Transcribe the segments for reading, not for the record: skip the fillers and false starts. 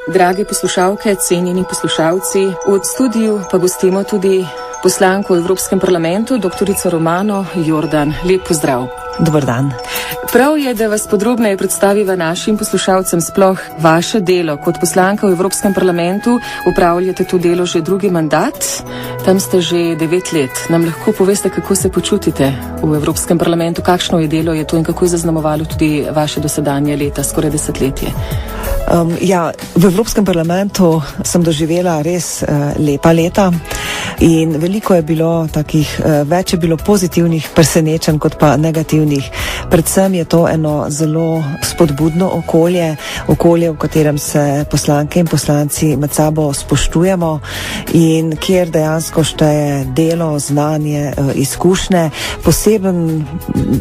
Drage poslušalke, cenjeni poslušalci, v studiu pa gostimo tudi poslanko v Evropskem parlamentu, doktorico Romano Jordan. Lep pozdrav. Dober dan. Prav je, da vas podrobneje predstaviva našim poslušalcem sploh vaše delo. Kot poslanka v Evropskem parlamentu upravljate to delo že drugi mandat, tam ste že 9 let. Nam lahko poveste, kako se počutite v Evropskem parlamentu, kakšno je delo je to in kako je zaznamovalo tudi vaše dosedanje leta, skoraj desetletje? V Evropskem parlamentu sem doživela res lepa leta in veliko je bilo takih, več je bilo pozitivnih presenečenj kot pa negativnih. Predvsem je to eno zelo spodbudno okolje, v katerem se poslanke in poslanci med sabo spoštujemo in kjer dejansko šteje delo, znanje, izkušnje. Poseben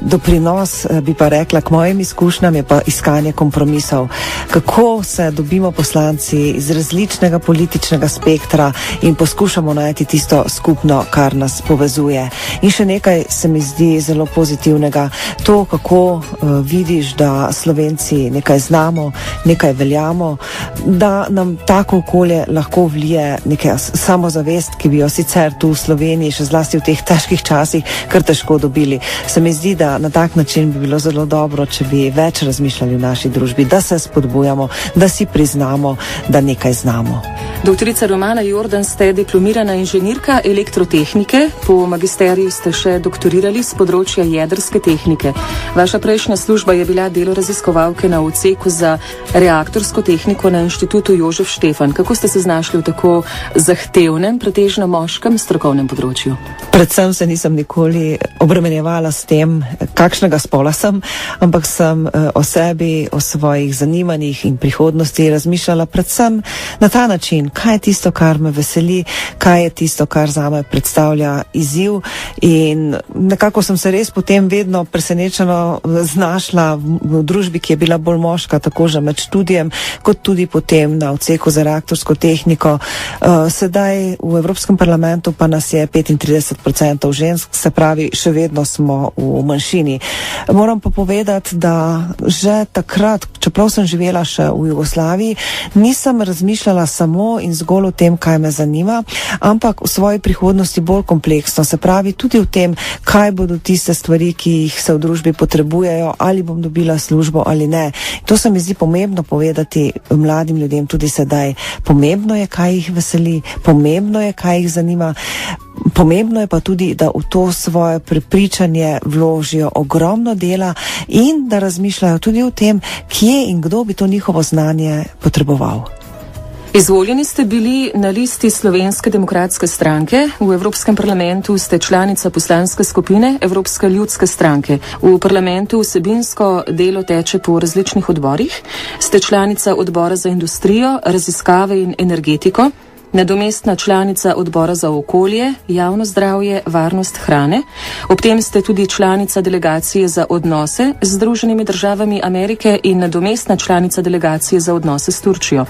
doprinos, bi pa rekla, k mojim izkušnjam je pa iskanje kompromisov. Kako se dobimo poslanci iz različnega političnega spektra in poskušamo najti tisto skupno, kar nas povezuje. In še nekaj se mi zdi zelo pozitivnega. To, kako vidiš, da Slovenci nekaj znamo, nekaj veljamo, da nam tako okolje lahko vlije nekaj samozavest, ki bi jo sicer tu v Sloveniji, še zlasti v teh težkih časih, kar težko dobili. Se mi zdi, da na tak način bi bilo zelo dobro, če bi več razmišljali v naši družbi, da se spodbujamo, da si priznamo, da nekaj znamo. Doktorica Romana Jordan, ste diplomirana inženirka elektrotehnike, po magisteriju ste še doktorirali z področja jedrske tehnike. Vaša prejšnja služba je bila delo raziskovalke na odseku za reaktorsko tehniko na Inštitutu Jožef Štefan. Kako ste se znašli v tako zahtevnem, pretežno moškem strokovnem področju? Predvsem se nisem nikoli obremenjevala s tem, kakšnega spola sem, ampak sem o sebi, o svojih zanimanjih in prihodnosti razmišljala predvsem na ta način, kaj je tisto, kar me veseli, kaj je tisto, kar zame predstavlja izziv, in nekako sem se res potem vedno presenečeno znašla v družbi, ki je bila bolj moška, tako že med študijem, kot tudi potem na odseku za reaktorsko tehniko. Sedaj v Evropskem parlamentu pa nas je 35% žensk, se pravi, še vedno smo v manjšini. Moram pa povedati, da že takrat, čeprav sem živela še v Jugoslaviji, nisem razmišljala samo in zgolj o tem, kaj me zanima, ampak v svoji prihodnosti bolj kompleksno, se pravi tudi v tem, kaj bodo tiste stvari, ki jih se v družbi potrebujejo, ali bom dobila službo ali ne. To se mi zdi pomembno povedati mladim ljudem tudi sedaj. Pomembno je, kaj jih veseli, pomembno je, kaj jih zanima. Pomembno je pa tudi, da v to svoje prepričanje vložijo ogromno dela in da razmišljajo tudi o tem, kje in kdo bi to njihovo znanje potreboval. Izvoljeni ste bili na listi Slovenske demokratske stranke, v Evropskem parlamentu ste članica poslanske skupine Evropske ljudske stranke. V parlamentu vsebinsko delo teče po različnih odborih, ste članica odbora za industrijo, raziskave in energetiko, nadomestna članica odbora za okolje, javno zdravje, varnost hrane. Ob tem ste tudi članica delegacije za odnose z Združenimi državami Amerike in nadomestna članica delegacije za odnose s Turčijo.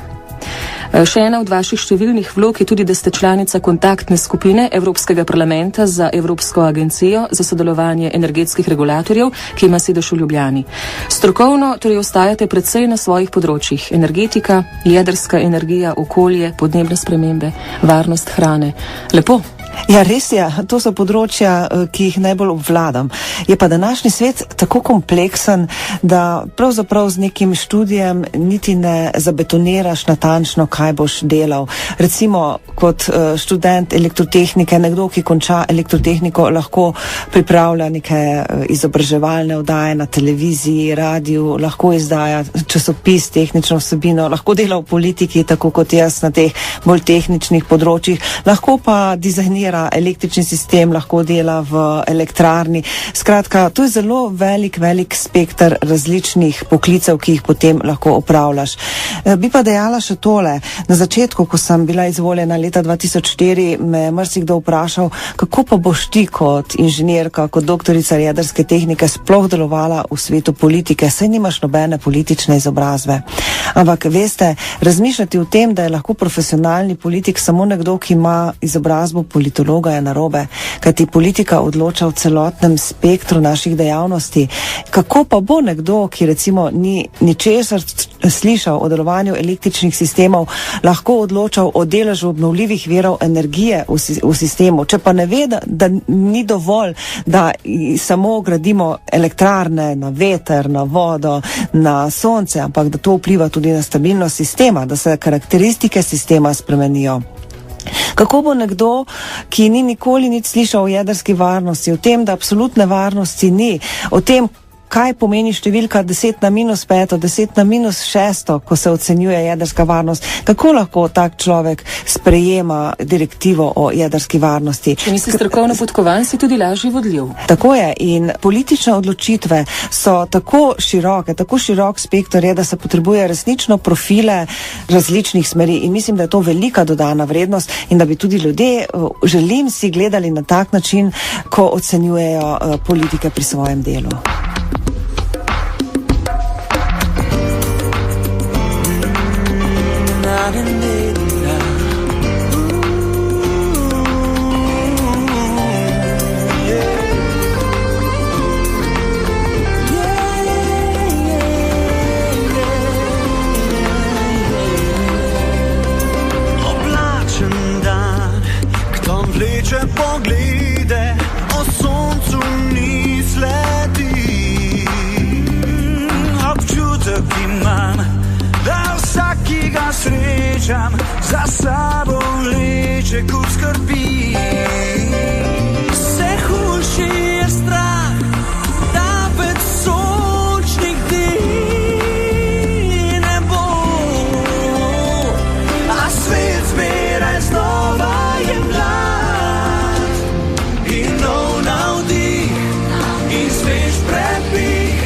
Še ena od vaših številnih vlog je tudi, da ste članica kontaktne skupine Evropskega parlamenta za Evropsko agencijo za sodelovanje energetskih regulatorjev, ki ima sedež v Ljubljani. Strokovno torej ostajate predvsej na svojih področjih: energetika, jedrska energija, okolje, podnebne spremembe, varnost hrane. Lepo. Ja, res je, to so področja, ki jih najbolj obvladam. Je pa današnji svet tako kompleksen, da pravzaprav z nekim študijem niti ne zabetoniraš natančno, kaj boš delal. Recimo, kot študent elektrotehnike, nekdo, ki konča elektrotehniko, lahko pripravlja neke izobraževalne oddaje na televiziji, radiju, lahko izdaja časopis, tehnično vsebino, lahko dela v politiki, tako kot jaz na teh bolj tehničnih področjih, lahko pa dizajnira električni sistem, lahko dela v elektrarni. Skratka, to je zelo velik spekter različnih poklicev, ki jih potem lahko opravljaš. Bi pa dejala še tole. Na začetku, ko sem bila izvoljena leta 2004, me je marsikdo vprašal, kako pa boš ti kot inženirka, kot doktorica jedrske tehnike sploh delovala v svetu politike, saj nimaš nobene politične izobrazbe. Ampak veste, razmišljati o tem, da je lahko profesionalni politik samo nekdo, ki ima izobrazbo politik, politologa je narobe, kajti politika odloča v celotnem spektru naših dejavnosti. Kako pa bo nekdo, ki recimo ni ničesar slišal o delovanju električnih sistemov, lahko odločal o deležu obnovljivih virov energije v sistemu, če pa ne ve, da ni dovolj, da samo gradimo elektrarne na veter, na vodo, na sonce, ampak da to vpliva tudi na stabilnost sistema, da se karakteristike sistema spremenijo. Kako bo nekdo, ki ni nikoli nič slišal o jedrski varnosti, o tem, da absolutne varnosti ni, o tem, kaj pomeni številka 10 na -5, 10 na -6, ko se ocenjuje jedrska varnost, kako lahko tak človek sprejema direktivo o jedrski varnosti? Če nisi strokovno podkovan, si tudi lažje vodljiv. Tako je, in politične odločitve so tako široke, tako širok spektr je, da se potrebuje resnično profile različnih smeri in mislim, da je to velika dodana vrednost in da bi tudi ljudje, želim si, gledali na tak način, ko ocenjujejo politike pri svojem delu. Oblačen dan, kdo vleče poglede, o soncu ni sledi. Občutek imam, da vsak, ki ga srečam, za sabo vleče kup skrbi. Vse hujši je strah, da več sončnih dni ne bo, a svet zmeraj znova je mlad in nov navdih in svež prepih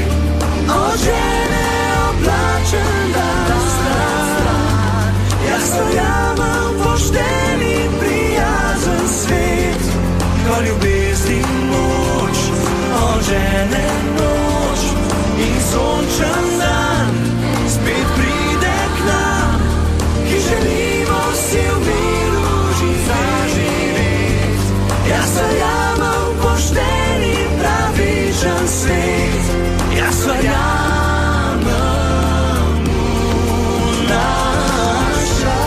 od žene oblačen dan. Jaz verjamem pošten in prijazen svet, ko ljubezni moč ožene noč in sončen dan spet pride k nam, ki želimo si v miru zaživeti. Jaz verjamem pošten in pravičen svet, jaz verjamem v naš čas.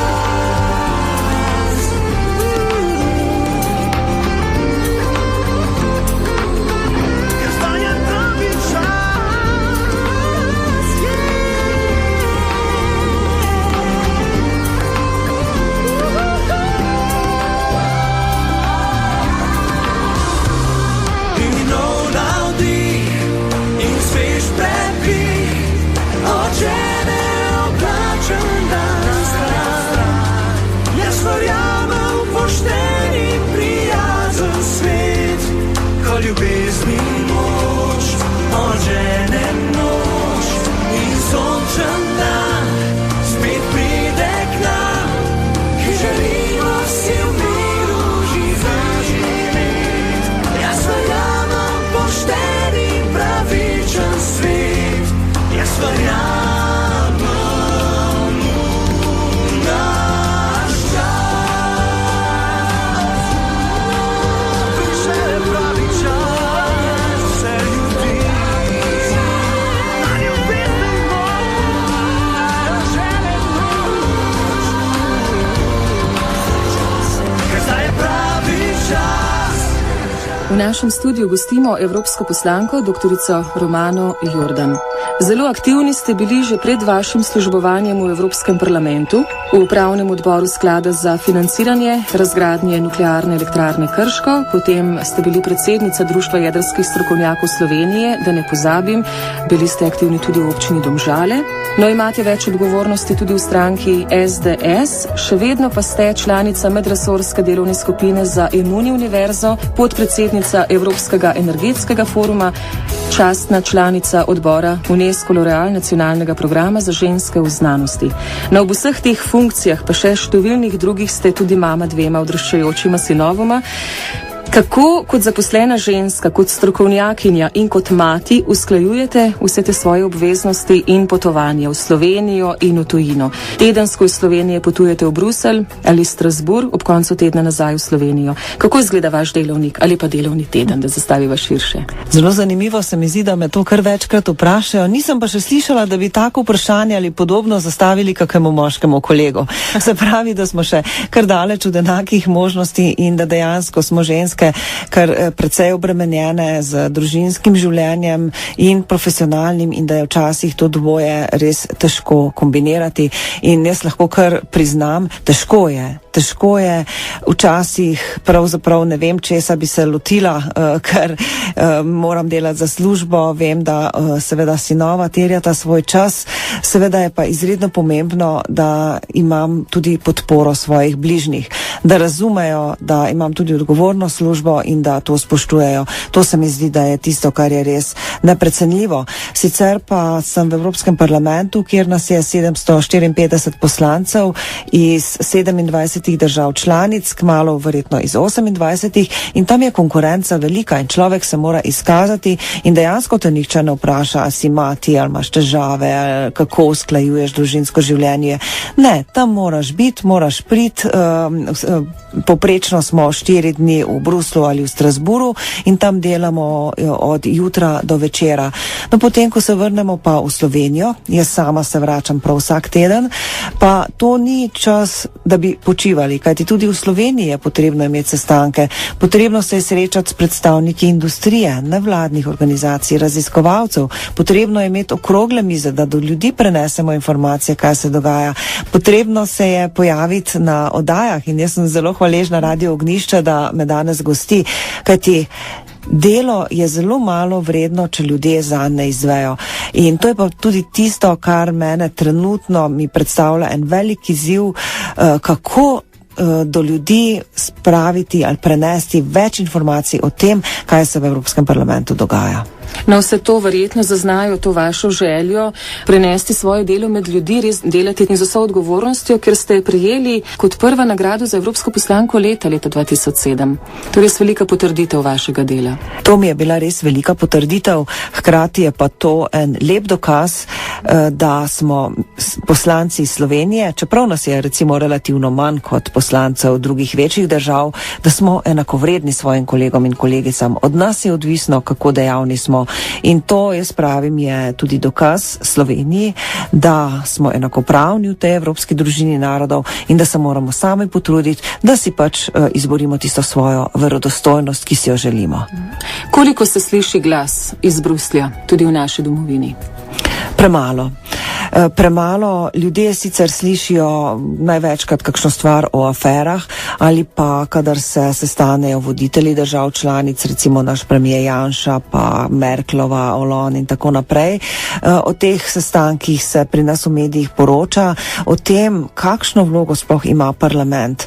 Jaz verjamem pravi čas, in nov navdih in svež prepih od žene oblačen dan. Jaz verjamem v pošten in prijazen svet, ko ljubezni moč od žene noč in sončen dan spet pride k nam, ki želimo si v miru zaživeti. Jaz verjamem pošten in pravičen svet, jaz verjamem v naš čas. Prišel je pravi čas, vse ljudi na ljubezen moč žene noč, ker zdaj je pravi čas. V našem studiu gostimo evropsko poslanko doktorico Romano Jordan. Zelo aktivni ste bili že pred vašim službovanjem v Evropskem parlamentu, v upravnem odboru sklada za financiranje razgradnje nuklearne elektrarne Krško, potem ste bili predsednica Društva jedrskih strokovnjakov Slovenije, da ne pozabim, bili ste aktivni tudi v občini Domžale. No, imate več odgovornosti tudi v stranki SDS, še vedno pa ste članica medresorske delovne skupine za Emuni univerzo, podpredsednica Evropskega energetskega foruma, častna članica odbora UNESCO L'Oreal nacionalnega programa za ženske v znanosti. Na ob vseh teh funkcijah, pa še številnih drugih, ste tudi mama dvema odraščajočima sinovoma. Kako kot zaposlena ženska, kot strokovnjakinja in kot mati usklajujete vse te svoje obveznosti in potovanja v Slovenijo in v tujino? Tedensko iz Slovenije potujete v Bruselj ali Strasbourg, ob koncu tedna nazaj v Slovenijo. Kako izgleda vaš delovnik ali pa delovni teden, da zastaviva širše? Zelo zanimivo se mi zdi, da me to kar večkrat vprašajo. Nisem pa še slišala, da bi tako vprašanje ali podobno zastavili kakemu moškemu kolegu. Se pravi, da smo še kar daleč od enakih možnosti in da dejansko smo ženske kar precej obremenjene z družinskim življenjem in profesionalnim in da je včasih to dvoje res težko kombinirati. In jaz lahko kar priznam, težko je. Težko je, včasih pravzaprav ne vem, česa bi se lotila, ker moram delati za službo, vem, da seveda sinova terjata svoj čas, seveda je pa izredno pomembno, da imam tudi podporo svojih bližnjih, da razumejo, da imam tudi odgovorno službo in da to spoštujejo. To se mi zdi, da je tisto, kar je res neprecenljivo. Sicer pa sem v Evropskem parlamentu, kjer nas je 754 poslancev iz 27 držav članic, kmalu verjetno iz 28, in tam je konkurenca velika in človek se mora izkazati in dejansko te nihče ne vpraša, ali si mati, ali imaš težave, ali kako usklajuješ družinsko življenje. Ne, tam moraš biti, moraš priti, poprečno smo 4 dni v Bruslu ali v Strasbourgu in tam delamo od jutra do večera. No, potem, ko se vrnemo pa v Slovenijo, jaz sama se vračam prav vsak teden, pa to ni čas, da bi počivali, kajti tudi v Sloveniji je potrebno imeti sestanke, potrebno se je srečati s predstavniki industrije, nevladnih organizacij, raziskovalcev, potrebno je imeti okrogle mize, da do ljudi prenesemo informacije, kaj se dogaja, potrebno se je pojaviti na oddajah in jaz sem zelo hvaležna Radio Ognjišče, da me danes gosti, kajti delo je zelo malo vredno, če ljudje zanj ne izvejo. In to je pa tudi tisto, kar mene trenutno mi predstavlja en velik izziv, kako do ljudi spraviti ali prenesti več informacij o tem, kaj se v Evropskem parlamentu dogaja. Na vse to verjetno zaznajo to vašo željo prenesti svoje delo med ljudi, res delati in z vso odgovornostjo, ker ste prijeli kot prva nagrado za Evropsko poslanko leta 2007. To je res velika potrditev vašega dela. To mi je bila res velika potrditev, hkrati je pa to en lep dokaz, da smo poslanci Slovenije, čeprav nas je recimo relativno manj kot poslancev drugih večjih držav, da smo enakovredni svojim kolegom in kolegicam. Od nas je odvisno, kako dejavni smo. In to, jaz pravim, je tudi dokaz Sloveniji, da smo enakopravni v tej evropski družini narodov in da se moramo sami potruditi, da si pač izborimo tisto svojo verodostojnost, ki si jo želimo. Koliko se sliši glas iz Bruslja, tudi v naši domovini? Premalo. Premalo. Ljudje sicer slišijo največkrat kakšno stvar o aferah ali pa kadar se sestanejo voditelji držav članic, recimo naš premijer Janša, pa Merklova, Hollande in tako naprej. O teh sestankih se pri nas v medijih poroča, o tem, kakšno vlogo sploh ima parlament,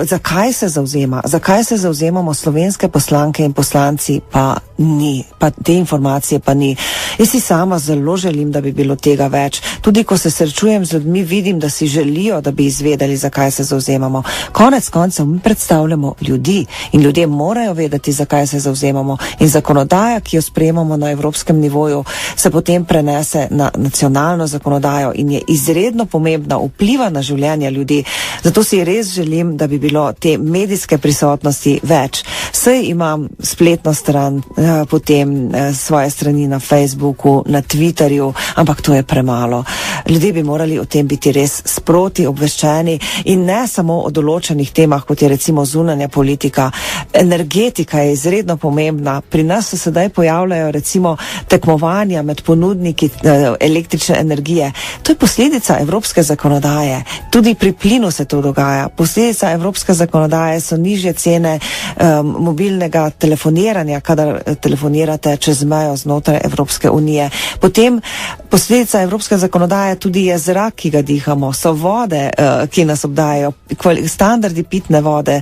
zakaj se zavzema, zakaj se zavzemamo slovenske poslanke in poslanci, pa ni, pa te informacije pa ni. Jaz si sama zelo želim, da bi bilo tega več. Tudi ko se srečujem z ljudmi, vidim, da si želijo, da bi izvedeli, zakaj se zavzemamo. Konec koncev mi predstavljamo ljudi in ljudje morajo vedeti, zakaj se zavzemamo, in zakonodaja, ki jo sprejemamo na evropskem nivoju, se potem prenese na nacionalno zakonodajo in je izredno pomembna, vpliva na življenje ljudi. Zato si res želim, da bi bilo te medijske prisotnosti več. Saj imam spletno stran, potem svoje strani na Facebooku, na Twitterju, ampak to je premalo. Ljudje bi morali o tem biti res sproti obveščeni in ne samo o določenih temah, kot je recimo zunanja politika. Energetika je izredno pomembna. Pri nas se sedaj pojavljajo recimo tekmovanja med ponudniki električne energije. To je posledica evropske zakonodaje. Tudi pri plinu se to dogaja. Posledica evropske zakonodaje so nižje cene mobilnega telefoniranja, kadar telefonirate čez mejo znotraj Evropske unije. Potem posledica evropske zakonodaje tudi je zrak, ki ga dihamo, so vode, ki nas obdajajo, standardi pitne vode,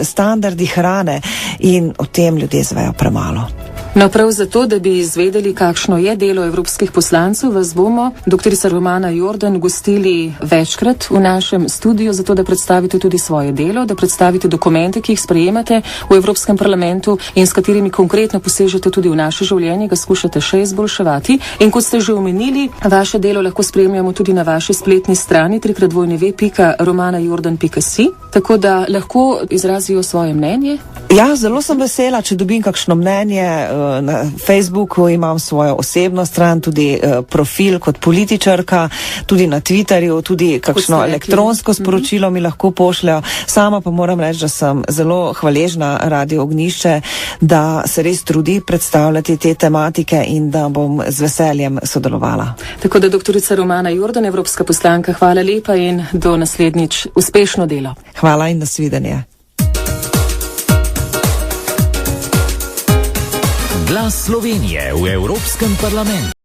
standardi hrane, in o tem ljudje zvejo premalo. No, prav zato, da bi izvedeli, kakšno je delo evropskih poslancev, vas bomo, doktorica Romana Jordan, gostili večkrat v našem studiu, zato da predstavite tudi svoje delo, da predstavite dokumente, ki jih sprejemate v Evropskem parlamentu in s katerimi konkretno posežete tudi v naše življenje, ga skušate še izboljševati. In kot ste že omenili, vaše delo lahko spremljamo tudi na vaši spletni strani www.romanajordan.si, tako da lahko izrazijo svoje mnenje. Ja, zelo sem vesela, če dobim kakšno mnenje. Na Facebooku imam svojo osebno stran, tudi profil kot političarka, tudi na Twitterju, tudi kakšno elektronsko sporočilo mi lahko pošljajo. Sama pa moram reči, da sem zelo hvaležna Radio Ognjišče, da se res trudi predstavljati te tematike in da bom z veseljem sodelovala. Tako da doktorica Romana Jordan, evropska poslanka, hvala lepa in do naslednjič uspešno delo. Hvala in nasvidenje. Glas Slovenije v Evropskem parlamentu.